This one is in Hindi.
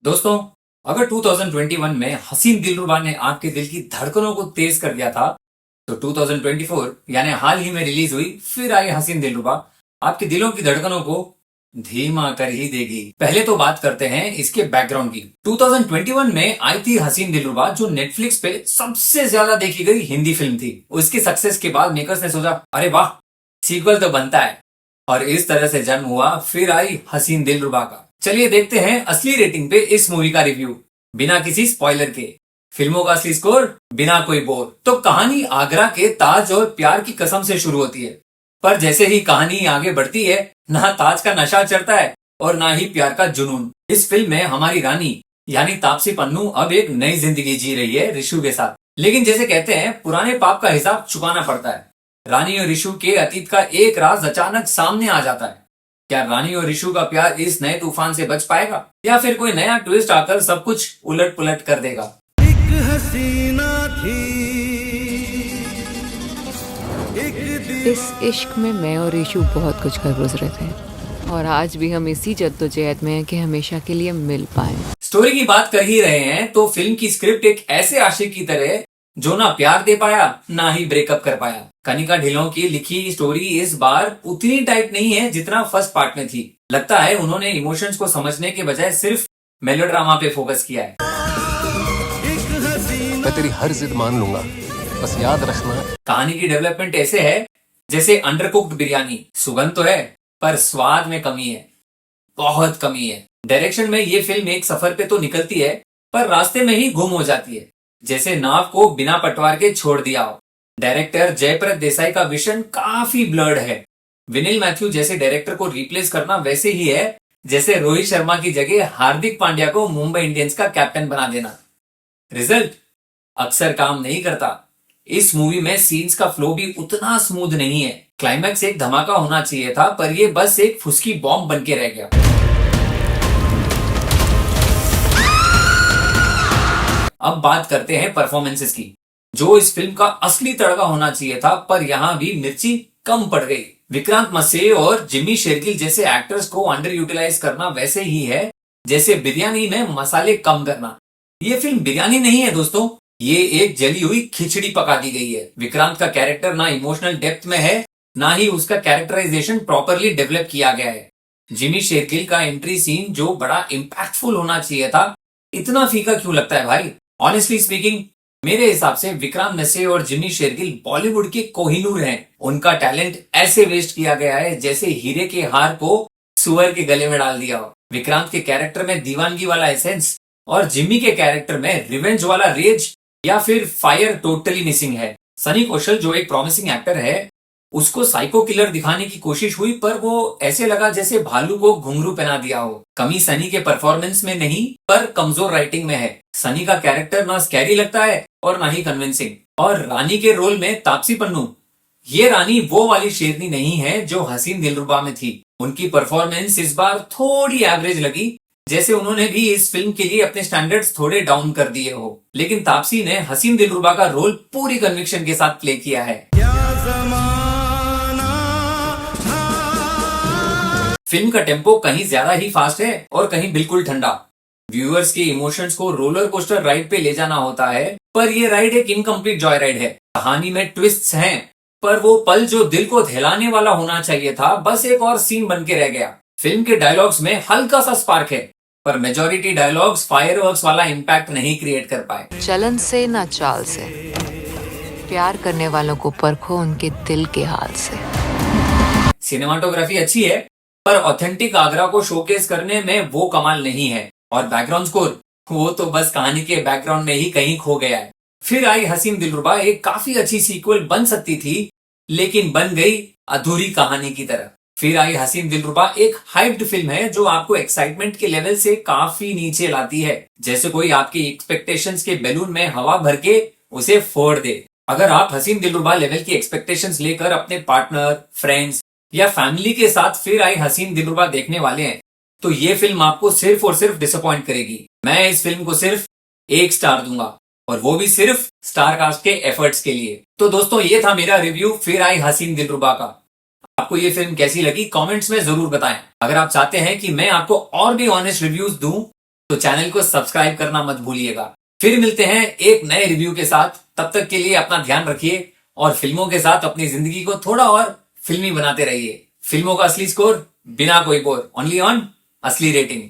दोस्तों, अगर 2021 में हसीन दिलरुबा ने आपके दिल की धड़कनों को तेज कर दिया था, तो 2024 यानी हाल ही में रिलीज हुई फिर आई हसीन दिलरुबा आपके दिलों की धड़कनों को धीमा कर ही देगी। पहले तो बात करते हैं इसके बैकग्राउंड की। 2021 में आई थी हसीन दिलरुबा, जो नेटफ्लिक्स पे सबसे ज्यादा देखी गई हिंदी फिल्म थी। उसकी सक्सेस के बाद मेकर्स ने सोचा, अरे वाह, सीक्वल तो बनता है, और इस तरह से जन्म हुआ फिर आई हसीन दिलरुबा का। चलिए देखते हैं असली रेटिंग पे इस मूवी का रिव्यू, बिना किसी स्पॉइलर के। फिल्मों का असली स्कोर बिना कोई बोर। तो कहानी आगरा के ताज और प्यार की कसम से शुरू होती है, पर जैसे ही कहानी आगे बढ़ती है, ना ताज का नशा चढ़ता है और ना ही प्यार का जुनून। इस फिल्म में हमारी रानी यानी तापसी पन्नू अब एक नई जिंदगी जी रही है ऋषु के साथ। लेकिन जैसे कहते हैं, पुराने पाप का हिसाब चुकाना पड़ता है। रानी और ऋषु के अतीत का एक राज अचानक सामने आ जाता है। क्या रानी और ऋषु का प्यार इस नए तूफान से बच पाएगा, या फिर कोई नया ट्विस्ट आकर सब कुछ उलट पुलट कर देगा? एक हसीना थी, एक इस इश्क में मैं और ऋषु बहुत कुछ कर गुजरे थे, और आज भी हम इसी जद्दोजहद में हैं कि हमेशा के लिए मिल पाएं। स्टोरी की बात कर ही रहे हैं, तो फिल्म की स्क्रिप्ट एक ऐसे आशिक की तरह है जो ना प्यार दे पाया ना ही ब्रेकअप कर पाया। कनिका ढिल्लों की लिखी स्टोरी इस बार उतनी टाइट नहीं है जितना फर्स्ट पार्ट में थी। लगता है उन्होंने इमोशंस को समझने के बजाय सिर्फ मेलोड्रामा पे फोकस किया है। मैं तेरी हर जिद मान लूंगा, बस याद रखना। कहानी की डेवलपमेंट ऐसे है जैसे अंडरकुक्ड बिरयानी। सुगंध तो है, पर स्वाद में कमी है, बहुत कमी है। डायरेक्शन में ये फिल्म एक सफर पे तो निकलती है, पर रास्ते में ही गुम हो जाती है, जैसे नाव को बिना पटवार के छोड़ दिया हो। डायरेक्टर जयप्रद देसाई का विजन काफी ब्लर्ड है। विनिल मैथ्यू जैसे डायरेक्टर को रिप्लेस करना वैसे ही है जैसे रोहित शर्मा की जगह हार्दिक पांड्या को मुंबई इंडियंस का कैप्टन बना देना। रिजल्ट अक्सर काम नहीं करता। इस मूवी में सीन्स का फ्लो भी उतना स्मूथ नहीं है। क्लाइमैक्स एक धमाका होना चाहिए था, पर यह बस एक फुसकी बॉम्ब बन के रह गया। अब बात करते हैं परफॉर्मेंसेस की, जो इस फिल्म का असली तड़का होना चाहिए था, पर यहाँ भी मिर्ची कम पड़ गई। विक्रांत मस्से और जिमी शेरगिल जैसे एक्टर्स को अंडर यूटिलाइज करना वैसे ही है जैसे बिरयानी में मसाले कम करना। ये फिल्म बिरयानी नहीं है दोस्तों, ये एक जली हुई खिचड़ी पका दी गई है। विक्रांत का कैरेक्टर ना इमोशनल डेप्थ में है, ना ही उसका कैरेक्टराइजेशन प्रॉपरली डेवलप किया गया है। जिमी शेरगिल का एंट्री सीन जो बड़ा इम्पैक्टफुल होना चाहिए था, इतना फीका क्यों लगता है भाई? ऑनेस्टली स्पीकिंग, मेरे हिसाब से विक्रांत मैसे और जिमी शेरगिल बॉलीवुड के कोहिनूर हैं। उनका टैलेंट ऐसे वेस्ट किया गया है जैसे हीरे के हार को सुअर के गले में डाल दिया हो। विक्रांत के कैरेक्टर में दीवानगी वाला एसेंस और जिमी के कैरेक्टर में रिवेंज वाला रेज या फिर फायर टोटली मिसिंग है। सनी कौशल जो एक प्रॉमिसिंग एक्टर है, उसको साइको किलर दिखाने की कोशिश हुई, पर वो ऐसे लगा जैसे भालू को घुंघरू पहना दिया हो। कमी सनी के परफॉर्मेंस में नहीं, पर कमजोर राइटिंग में है। सनी का कैरेक्टर ना स्कैरी लगता है और ना ही कन्विंसिंग। और रानी के रोल में तापसी पन्नू, ये रानी वो वाली शेरनी नहीं है जो हसीन दिलरुबा में थी। उनकी परफॉर्मेंस इस बार थोड़ी एवरेज लगी, जैसे उन्होंने भी इस फिल्म के लिए अपने स्टैंडर्ड्स थोड़े डाउन कर दिए हो। लेकिन तापसी ने हसीन दिलरुबा का रोल पूरी कन्विक्शन के साथ प्ले किया है। फिल्म का टेम्पो कहीं ज्यादा ही फास्ट है और कहीं बिल्कुल ठंडा। व्यूअर्स के इमोशंस को रोलर कोस्टर राइड पे ले जाना होता है, पर ये राइड एक इनकम्प्लीट जॉय राइड है। कहानी में ट्विस्ट्स हैं, पर वो पल जो दिल को दहिलाने वाला होना चाहिए था, बस एक और सीन बन के रह गया। फिल्म के डायलॉग्स में हल्का सा स्पार्क है, पर मेजॉरिटी डायलॉग्स फायरवर्क्स वाला इम्पैक्ट नहीं क्रिएट कर पाए। चलन से ना चाल से, प्यार करने वालों को परखो उनके दिल के हाल से। सिनेमाटोग्राफी अच्छी है, पर ऑथेंटिक आगरा को शोकेस करने में वो कमाल नहीं है। और बैकग्राउंड स्कोर, वो तो बस कहानी के बैकग्राउंड में ही कहीं खो गया है। फिर आई हसीन दिलरुबा एक काफी अच्छी सीक्वल बन सकती थी, लेकिन बन गई अधूरी कहानी की तरह। फिर आई हसीन दिलरुबा एक हाइप्ड फिल्म है जो आपको एक्साइटमेंट के लेवल से काफी नीचे लाती है, जैसे कोई आपकी एक्सपेक्टेशंस के बैलून में हवा भर के उसे फोड़ दे। अगर आप हसीन दिलरुबा लेवल की एक्सपेक्टेशंस लेकर अपने पार्टनर, फ्रेंड्स या फैमिली के साथ फिर आई हसीन दिलरुबा देखने वाले हैं, तो ये फिल्म आपको सिर्फ और सिर्फ डिसअपॉइंट करेगी। मैं इस फिल्म को सिर्फ 1 स्टार दूंगा, और वो भी सिर्फ स्टार कास्ट के एफर्ट्स के लिए। तो दोस्तों, ये था मेरा रिव्यू फिर आई हसीन दिलरुबा का। आपको ये फिल्म कैसी लगी कमेंट्स में जरूर बताएं। अगर आप चाहते हैं कि मैं आपको और भी ऑनेस्ट रिव्यूज दूं, तो चैनल को सब्सक्राइब करना मत भूलिएगा। फिर मिलते हैं एक नए रिव्यू के साथ। तब तक के लिए अपना ध्यान रखिए और फिल्मों के साथ अपनी जिंदगी को थोड़ा और फिल्मी बनाते रहिए। फिल्मों का असली स्कोर बिना कोई बोर, ओनली ऑन असली रेटिंग।